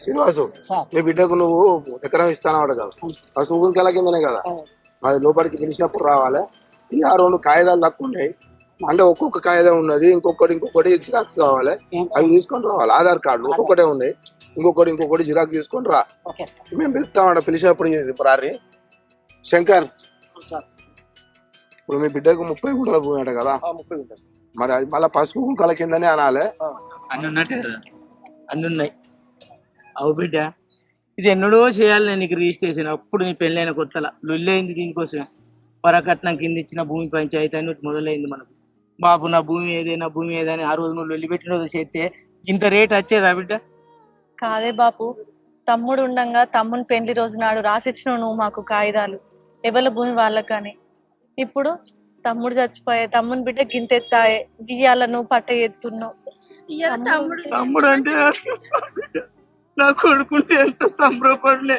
Srinivasu, sir మీ బిడ్డకు నువ్వు ఎకరం ఇస్తానవాడు కదా, ఆ సుగుంకాల కిందనే కదా, మరి లోపలికి పిలిచినప్పుడు రావాలి. ఈ ఆ 2 కాగితాలు తక్కువ ఉన్నాయి, అంటే ఒక్కొక్క కాగితం ఉన్నది, ఇంకొకటి జిరాక్స్ కావాలి, అవి తీసుకొని రావాలి. ఆధార్ కార్డు ఒక్కొక్కటే ఉన్నాయి, ఇంకొకటి జిరాక్స్ తీసుకొని రా. Okay sir. మేము పిలుస్తామంట, పిలిచినప్పుడు రారి. శంకర్, ఇప్పుడు మీ బిడ్డకు 30 గుంటల భూమి అంట కదా, 30 ఉంటుంది. మరి అది మళ్ళీ పసుపు కుంకాల కిందనే అనాలి. అన్ని ఉన్నట్టే కదా, అన్ని ఉన్నాయి. అవు బిడ్డ, ఇది ఎన్నడో చేయాలి నేను నీకు రిజిస్ట్రేషన్. అప్పుడు నీ పెళ్ళైన కొత్తల లొల్లైంది దీనికోసమే. పరకట్నం కింద ఇచ్చిన భూమి పంచాయతీ అని మొదలైంది మనకు. బాబు నా భూమి ఏదని ఆ రోజు నువ్వు లొల్లి పెట్టిన రోజు చేస్తే ఇంత రేట్ వచ్చేదా బిడ్డ? కాదే బాపు, తమ్ముడు ఉండంగా తమ్ముని పెళ్లి రోజు నాడు రాసిచ్చినావు నువ్వు మాకు కాగితాలు, ఎవరి భూమి వాళ్ళకని. ఇప్పుడు తమ్ముడు చచ్చిపోయే, తమ్ముని బిడ్డ గింతెత్తాయే, గియ్యాల నువ్వు పట్ట ఎత్తున్నావు. తమ్ముడు అంటే నా కొడుకుంటే ఎంత సంబరపడలే.